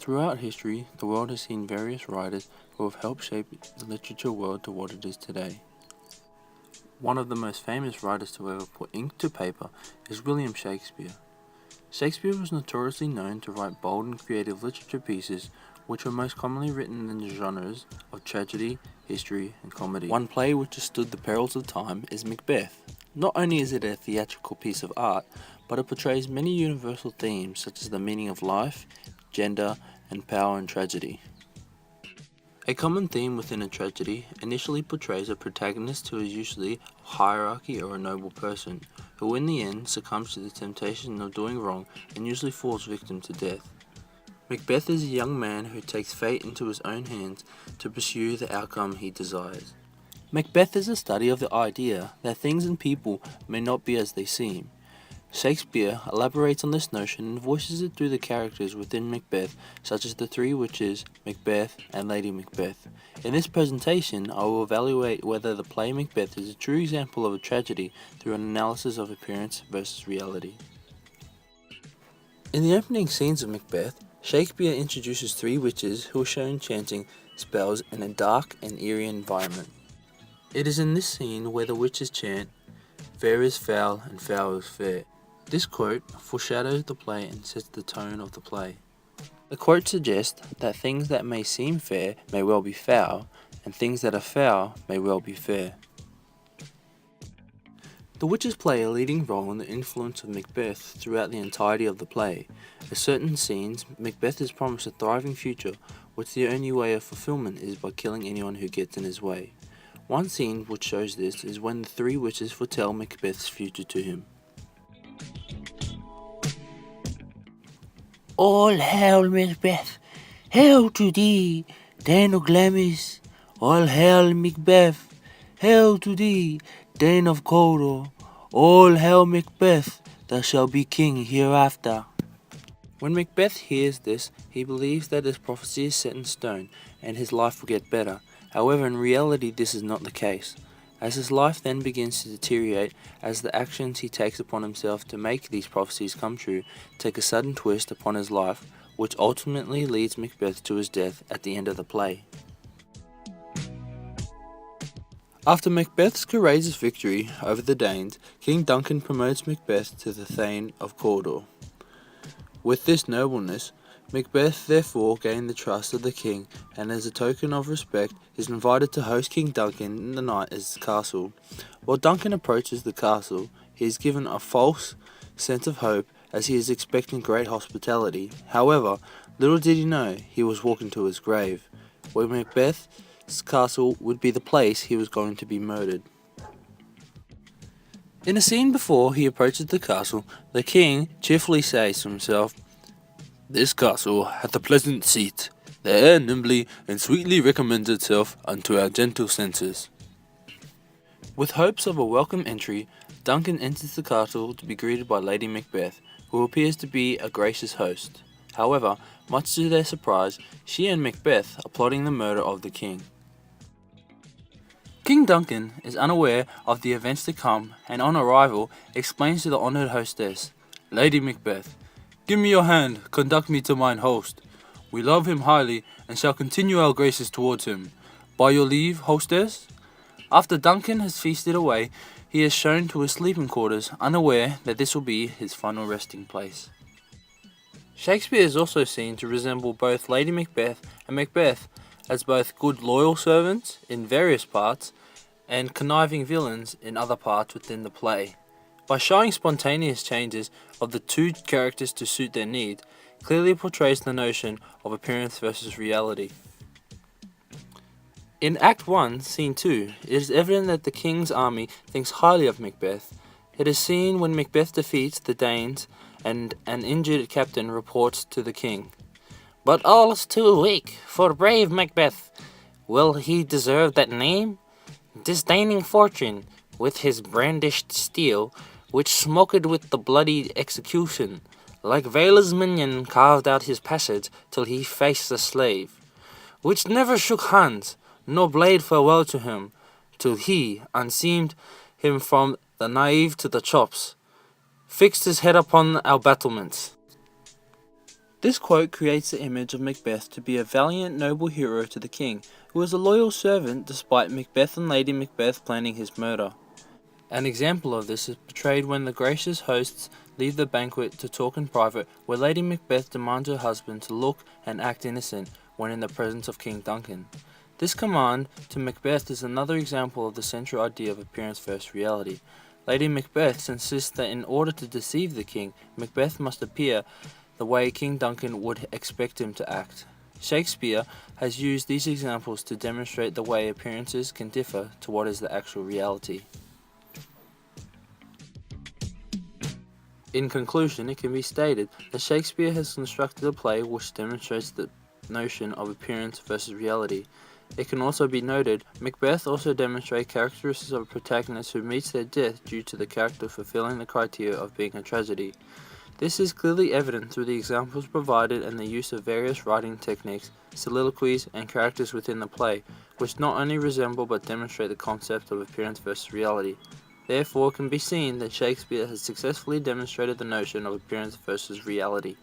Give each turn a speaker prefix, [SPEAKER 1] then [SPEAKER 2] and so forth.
[SPEAKER 1] Throughout history, the world has seen various writers who have helped shape the literature world to what it is today. One of the most famous writers to ever put ink to paper is William Shakespeare. Shakespeare was notoriously known to write bold and creative literature pieces which were most commonly written in the genres of tragedy, history, and comedy. One play which has stood the perils of time is Macbeth. Not only is it a theatrical piece of art, but it portrays many universal themes such as the meaning of life, gender, and power and tragedy. A common theme within a tragedy initially portrays a protagonist who is usually of hierarchy or a noble person, who in the end succumbs to the temptation of doing wrong and usually falls victim to death. Macbeth is a young man who takes fate into his own hands to pursue the outcome he desires. Macbeth is a study of the idea that things and people may not be as they seem. Shakespeare elaborates on this notion and voices it through the characters within Macbeth, such as the three witches, Macbeth, and Lady Macbeth. In this presentation, I will evaluate whether the play Macbeth is a true example of a tragedy through an analysis of appearance versus reality. In the opening scenes of Macbeth, Shakespeare introduces three witches who are shown chanting spells in a dark and eerie environment. It is in this scene where the witches chant, "Fair is foul and foul is fair." This quote foreshadows the play and sets the tone of the play. The quote suggests that things that may seem fair may well be foul, and things that are foul may well be fair. The witches play a leading role in the influence of Macbeth throughout the entirety of the play. In certain scenes, Macbeth is promised a thriving future, which the only way of fulfillment is by killing anyone who gets in his way. One scene which shows this is when the three witches foretell Macbeth's future to him.
[SPEAKER 2] All hail Macbeth, hail to thee, Dane of Glamis. All hail Macbeth, hail to thee, Dane of Cawdor. All hail Macbeth, thou shalt be king hereafter.
[SPEAKER 1] When Macbeth hears this, he believes that his prophecy is set in stone and his life will get better. However, in reality this is not the case, as his life then begins to deteriorate as the actions he takes upon himself to make these prophecies come true take a sudden twist upon his life, which ultimately leads Macbeth to his death at the end of the play. After Macbeth's courageous victory over the Danes, King Duncan promotes Macbeth to the Thane of Cawdor. With this nobleness, Macbeth therefore gained the trust of the king, and as a token of respect is invited to host King Duncan in the night at his castle. While Duncan approaches the castle, he is given a false sense of hope as he is expecting great hospitality. However, little did he know he was walking to his grave, where Macbeth's castle would be the place he was going to be murdered. In a scene before he approaches the castle, the king cheerfully says to himself, "This castle hath a pleasant seat. The air nimbly and sweetly recommends itself unto our gentle senses." With hopes of a welcome entry, Duncan enters the castle to be greeted by Lady Macbeth, who appears to be a gracious host. However, much to their surprise, she and Macbeth are plotting the murder of the king. King Duncan is unaware of the events to come and on arrival explains to the honoured hostess, "Lady Macbeth, give me your hand, conduct me to mine host. We love him highly, and shall continue our graces towards him. By your leave, hostess." After Duncan has feasted away, he is shown to his sleeping quarters, unaware that this will be his final resting place. Shakespeare is also seen to resemble both Lady Macbeth and Macbeth as both good loyal servants in various parts and conniving villains in other parts within the play. By showing spontaneous changes of the two characters to suit their needs, clearly portrays the notion of appearance versus reality. In Act 1, Scene 2, it is evident that the king's army thinks highly of Macbeth. It is seen when Macbeth defeats the Danes and an injured captain reports to the king,
[SPEAKER 2] But all's too weak for brave Macbeth. Will he deserve that name? Disdaining fortune, with his brandished steel, which smoked with the bloody execution, like Vala's minion carved out his passage till he faced the slave, which never shook hands, nor bade farewell to him, till he unseamed him from the naive to the chops, fixed his head upon our battlements.
[SPEAKER 1] This quote creates the image of Macbeth to be a valiant, noble hero to the king, who was a loyal servant despite Macbeth and Lady Macbeth planning his murder. An example of this is portrayed when the gracious hosts leave the banquet to talk in private, where Lady Macbeth demands her husband to look and act innocent when in the presence of King Duncan. This command to Macbeth is another example of the central idea of appearance versus reality. Lady Macbeth insists that in order to deceive the king, Macbeth must appear the way King Duncan would expect him to act. Shakespeare has used these examples to demonstrate the way appearances can differ to what is the actual reality. In conclusion, it can be stated that Shakespeare has constructed a play which demonstrates the notion of appearance versus reality. It can also be noted, Macbeth also demonstrates characteristics of a protagonist who meets their death due to the character fulfilling the criteria of being a tragedy. This is clearly evident through the examples provided and the use of various writing techniques, soliloquies, and characters within the play, which not only resemble but demonstrate the concept of appearance versus reality. Therefore, it can be seen that Shakespeare has successfully demonstrated the notion of appearance versus reality.